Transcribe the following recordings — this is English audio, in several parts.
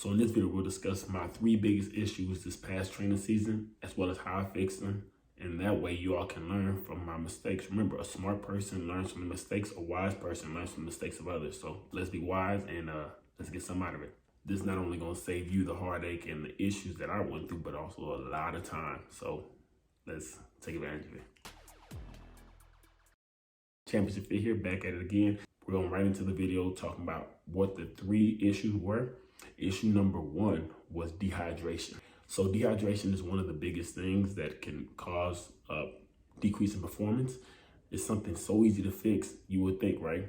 So in this video, we'll discuss my 3 biggest issues this past training season, as well as how I fixed them. And that way you all can learn from my mistakes. Remember, a smart person learns from the mistakes, a wise person learns from the mistakes of others. So let's be wise and let's get some out of it. This is not only gonna save you the heartache and the issues that I went through, but also a lot of time. So let's take advantage of it. Championship Fit here, back at it again. We're going right into the video talking about what the 3 issues were. Issue number 1 was dehydration. So dehydration is one of the biggest things that can cause a decrease in performance. It's something so easy to fix, you would think, right?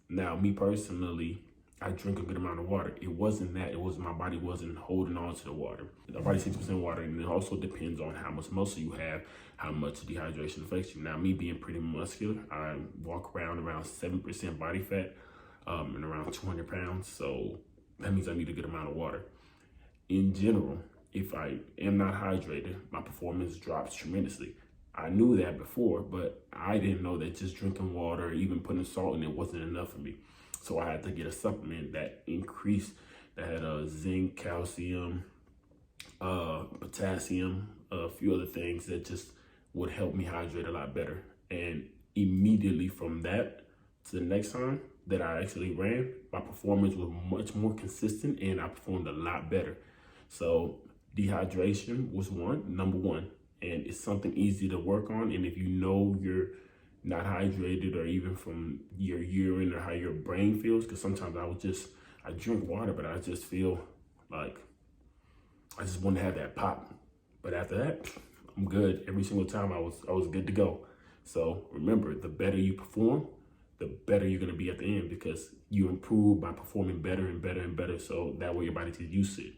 Now, me personally, I drink a good amount of water. It wasn't that, it was my body wasn't holding on to the water. The body's 60% water, and it also depends on how much muscle you have, how much dehydration affects you. Now, me being pretty muscular, I walk around 7% body fat and around 200 pounds. So that means I need a good amount of water. In general, if I am not hydrated, my performance drops tremendously. I knew that before, but I didn't know that just drinking water or even putting salt in it wasn't enough for me. So I had to get a supplement that increased, that had zinc, calcium, potassium, a few other things that just would help me hydrate a lot better. And immediately from that to the next time that I actually ran, my performance was much more consistent and I performed a lot better. So dehydration was number one, and it's something easy to work on. And if you know you're not hydrated, or even from your urine or how your brain feels, because sometimes I drink water, but I just feel like I just want to have that pop. But after that, I'm good. Every single time I was good to go. So remember, the better you perform, the better you're going to be at the end, because you improve by performing better and better and better. So that way your body gets used to it.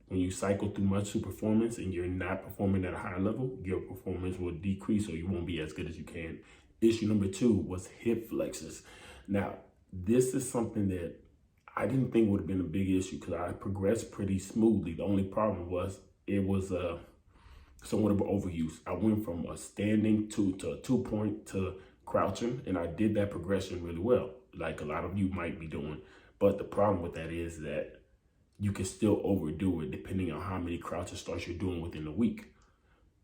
When you cycle through much performance and you're not performing at a high level, your performance will decrease, or you won't be as good as you can. Issue number 2 was hip flexors. Now, this is something that I didn't think would have been a big issue because I progressed pretty smoothly. The only problem was it was somewhat of an overuse. I went from a standing to a 2-point to crouching, and I did that progression really well, like a lot of you might be doing. But the problem with that is that you can still overdo it depending on how many crouch and starts you're doing within a week.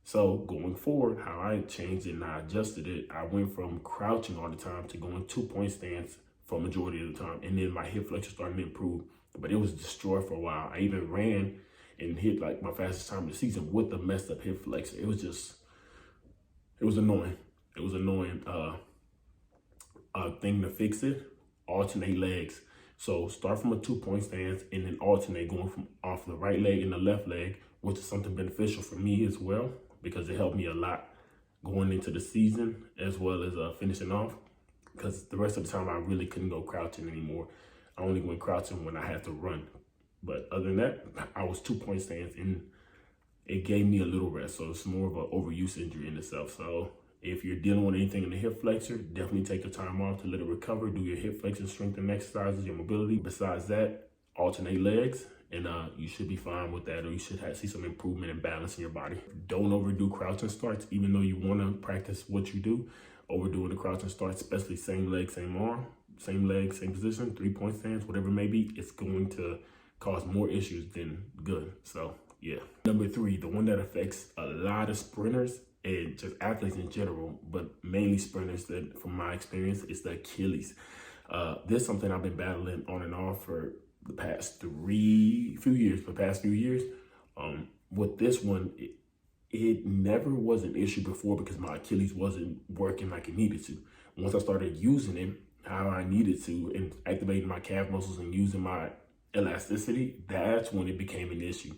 So going forward, how I changed it and I adjusted it, I went from crouching all the time to going 2-point stance for majority of the time. And then my hip flexor started to improve, but it was destroyed for a while. I even ran and hit like my fastest time of the season with a messed up hip flexor. It was annoying. It was annoying. Thing to fix it, alternate legs. So start from a 2-point stance and then alternate going from off the right leg and the left leg, which is something beneficial for me as well, because it helped me a lot going into the season as well as finishing off, because the rest of the time I really couldn't go crouching anymore. I only went crouching when I had to run. But other than that, I was 2-point stance and it gave me a little rest. So it's more of an overuse injury in itself. So if you're dealing with anything in the hip flexor, definitely take your time off to let it recover. Do your hip flexor strengthening exercises, your mobility. Besides that, alternate legs, and you should be fine with that, or you should see some improvement and balance in your body. Don't overdo crouching starts, even though you want to practice what you do. Overdoing the crouching starts, especially same leg, same arm, same leg, same position, 3-point stance, whatever it may be, it's going to cause more issues than good. So yeah. Number 3, the one that affects a lot of sprinters and just athletes in general, but mainly sprinters, that from my experience, is the Achilles. This is something I've been battling on and off for the past few years. With this one, it never was an issue before because my Achilles wasn't working like it needed to. Once I started using it how I needed to and activating my calf muscles and using my elasticity, that's when it became an issue.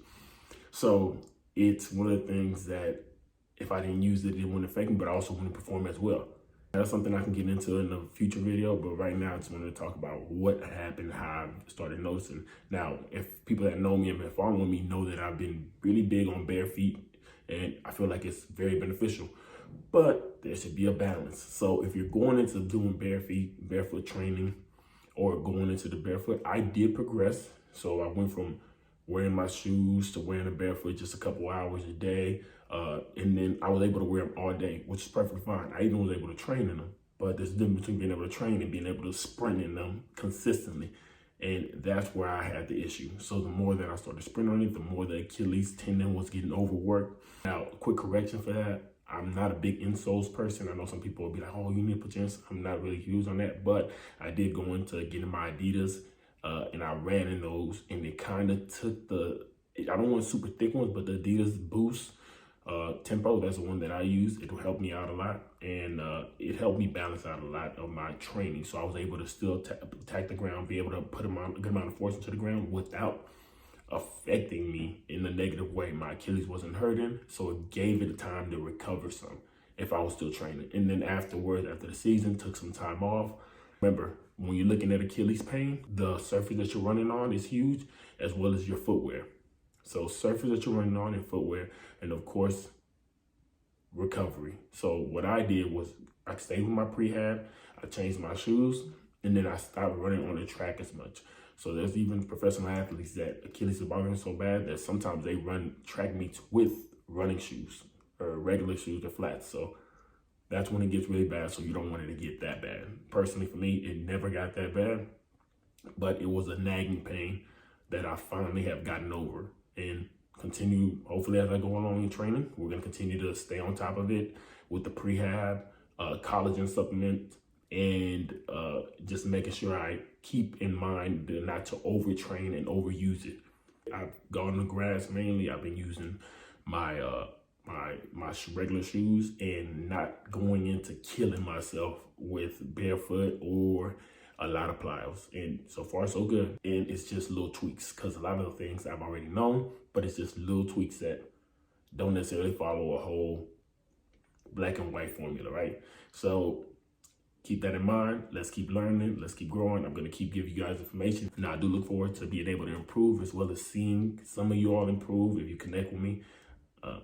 So it's one of the things that if I didn't use it, it wouldn't affect me, but I also wouldn't perform as well. That's something I can get into in a future video, but right now I just wanted to talk about what happened, how I started noticing. Now, if people that know me and been following me know that I've been really big on bare feet, and I feel like it's very beneficial, but there should be a balance. So if you're going into doing barefoot training, or going into the barefoot, I did progress. So I went from wearing my shoes to wearing a barefoot just a couple hours a day. And then I was able to wear them all day, which is perfectly fine. I even was able to train in them. But there's a difference between being able to train and being able to sprint in them consistently. And that's where I had the issue. So the more that I started sprinting on it, the more the Achilles tendon was getting overworked. Now, quick correction for that. I'm not a big insoles person. I know some people will be like, oh, you need to put your insoles. I'm not really huge on that, but I did go into getting my Adidas and I ran in those, and it kind of took I don't want super thick ones, but the Adidas Boost Tempo, that's the one that I use. It will help me out a lot, and it helped me balance out a lot of my training. So I was able to still attack the ground, be able to put a good amount of force into the ground without affecting me in a negative way. My Achilles wasn't hurting, so it gave it time to recover some if I was still training. And then afterwards, after the season, took some time off. Remember, when you're looking at Achilles pain, the surface that you're running on is huge, as well as your footwear. So surface that you're running on and footwear, and of course, recovery. So what I did was I stayed with my prehab, I changed my shoes, and then I stopped running on the track as much. So there's even professional athletes that Achilles is bothering so bad that sometimes they run track meets with running shoes or regular shoes or flats. So that's when it gets really bad. So you don't want it to get that bad. Personally, for me, it never got that bad, but it was a nagging pain that I finally have gotten over and continue. Hopefully, as I go along in training, we're going to continue to stay on top of it with the prehab, collagen supplement, and just making sure I keep in mind not to overtrain and overuse it. I've gone on the grass mainly. I've been using my my regular shoes and not going into killing myself with barefoot or a lot of plyos. And so far so good. And it's just little tweaks, because a lot of the things I've already known, but it's just little tweaks that don't necessarily follow a whole black and white formula, right? So keep that in mind. Let's keep learning. Let's keep growing. I'm going to keep giving you guys information. Now, I do look forward to being able to improve, as well as seeing some of you all improve if you connect with me.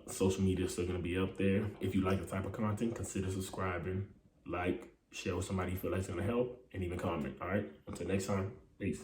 Social media is still going to be up there. If you like the type of content, consider subscribing, like, share with somebody you feel like it's going to help, and even comment. All right. Until next time. Peace.